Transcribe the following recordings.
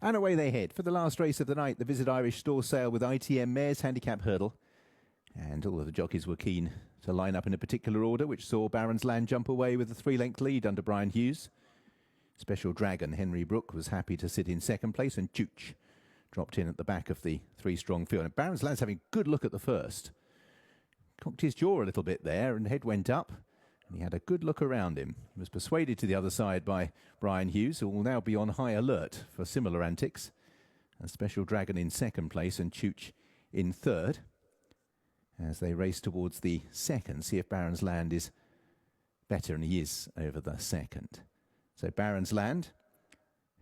And away they head for the last race of the night, the Visit Irish Store Sale with ITM Mares Handicap Hurdle. And all of the jockeys were keen to line up in a particular order, which saw Baron's Land jump away with a 3-length lead under Brian Hughes. Special Dragon, Henry Brook, was happy to sit in second place, and Chooch dropped in at the back of the 3-strong field. And Baron's Land's having a good look at the first. Cocked his jaw a little bit there, and head went up, and he had a good look around him. He was persuaded to the other side by Brian Hughes, who will now be on high alert for similar antics. A Special Dragon in second place, and Chooch in third, as they race towards the second, see if Baron's Land is better, and he is over the second. So Baron's Land,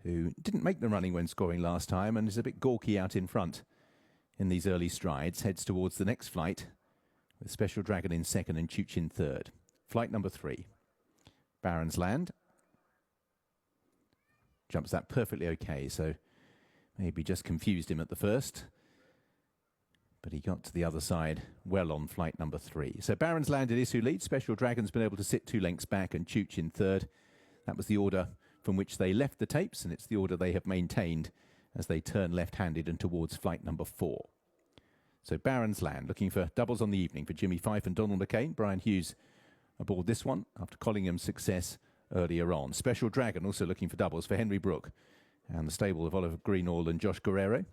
who didn't make the running when scoring last time and is a bit gawky out in front in these early strides, heads towards the next flight with Special Dragon in second and Chooch in third. Flight number 3. Baron's Land jumps that perfectly okay, so maybe just confused him at the first. But he got to the other side well on flight number 3. So Baron's Land it is who leads. Special Dragon's been able to sit 2 lengths back, and Chooch in third. That was the order from which they left the tapes, and it's the order they have maintained as they turn left-handed and towards flight number 4. So Baron's Land looking for doubles on the evening for Jimmy Fife and Donald McCain. Brian Hughes aboard this one after Collingham's success earlier on. Special Dragon also looking for doubles for Henry Brook and the stable of Oliver Greenall and Josh Guerrero.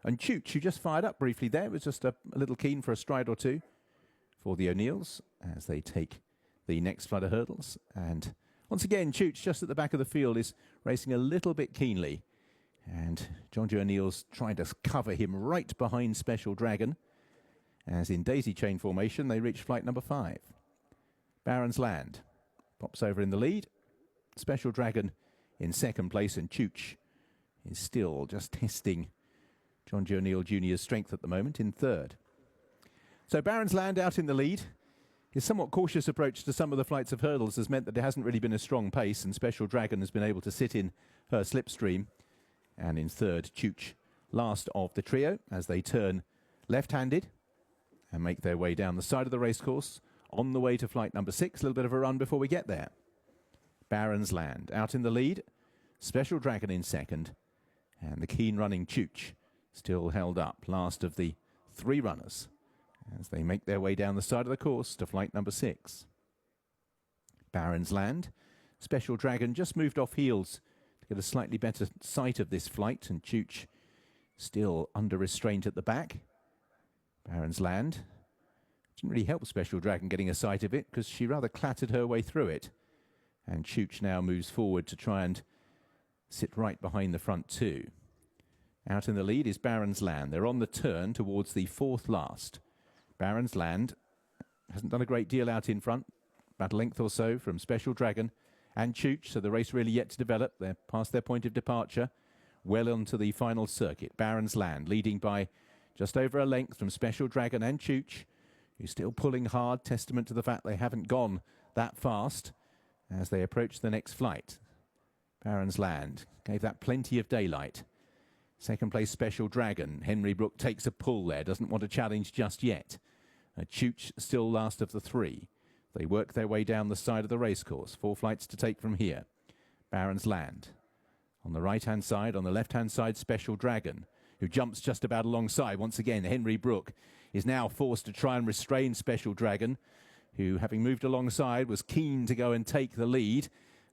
And Chooch, who just fired up briefly there, was just a little keen for a stride or two for the O'Neills as they take the next flood of hurdles. And once again, Chooch, just at the back of the field, is racing a little bit keenly. And John Joe O'Neill's trying to cover him right behind Special Dragon, as in daisy chain formation they reach flight number 5. Baron's Land pops over in the lead. Special Dragon in second place, and Chooch is still just testing John Joe O'Neill Jr.'s strength at the moment in third. So Baron's Land out in the lead. His somewhat cautious approach to some of the flights of hurdles has meant that it hasn't really been a strong pace, and Special Dragon has been able to sit in her slipstream. And in third, Chooch, last of the trio, as they turn left-handed and make their way down the side of the racecourse on the way to flight number 6. A little bit of a run before we get there. Baron's Land out in the lead. Special Dragon in second. And the keen running Chooch still held up, last of the 3 runners, as they make their way down the side of the course to flight number 6. Baron's Land. Special Dragon just moved off heels to get a slightly better sight of this flight, and Chooch still under restraint at the back. Baron's Land didn't really help Special Dragon getting a sight of it, because she rather clattered her way through it. And Chooch now moves forward to try and sit right behind the front 2. Out in the lead is Baron's Land. They're on the turn towards the 4th last. Baron's Land hasn't done a great deal out in front, about a length or so from Special Dragon and Chooch, so the race really yet to develop. They're past their point of departure, well onto the final circuit. Baron's Land leading by just over a length from Special Dragon and Chooch, who's still pulling hard, testament to the fact they haven't gone that fast as they approach the next flight. Baron's Land gave that plenty of daylight. Second place, Special Dragon. Henry Brook takes a pull there, doesn't want a challenge just yet. Chooch still last of the 3. They work their way down the side of the racecourse. 4 flights to take from here. Baron's Land. On the right-hand side, on the left-hand side, Special Dragon, who jumps just about alongside. Once again, Henry Brook is now forced to try and restrain Special Dragon, who, having moved alongside, was keen to go and take the lead.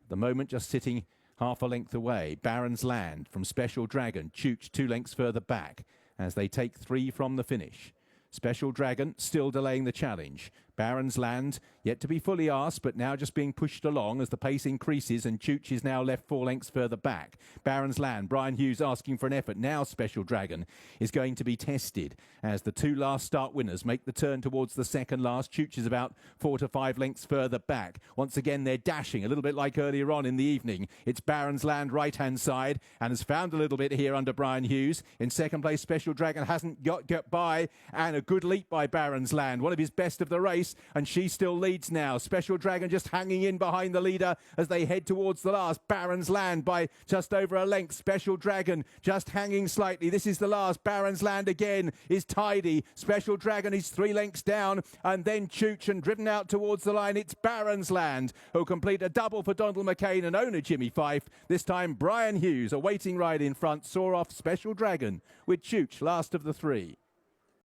At the moment, just sitting half a length away. Baron's Land from Special Dragon. Chooch 2 lengths further back as they take 3 from the finish. Special Dragon still delaying the challenge. Baron's Land yet to be fully asked, but now just being pushed along as the pace increases, and Chooch is now left 4 lengths further back. Baron's Land, Brian Hughes asking for an effort. Now Special Dragon is going to be tested as the 2 last start winners make the turn towards the second last. Chooch is about 4 to 5 lengths further back. Once again, they're dashing, a little bit like earlier on in the evening. It's Baron's Land right-hand side, and has found a little bit here under Brian Hughes. In second place, Special Dragon hasn't got by, and a good leap by Baron's Land. One of his best of the race. race, and she still leads now. Special Dragon just hanging in behind the leader as they head towards the last. Baron's Land by just over a length. Special Dragon just hanging slightly. This is the last. Baron's Land again is tidy. Special Dragon is 3 lengths down, and then Chooch, and driven out towards the line. It's Baron's Land who'll complete a double for Donald McCain and owner Jimmy Fife. This time Brian Hughes, a waiting ride in front, saw off Special Dragon with Chooch last of the 3.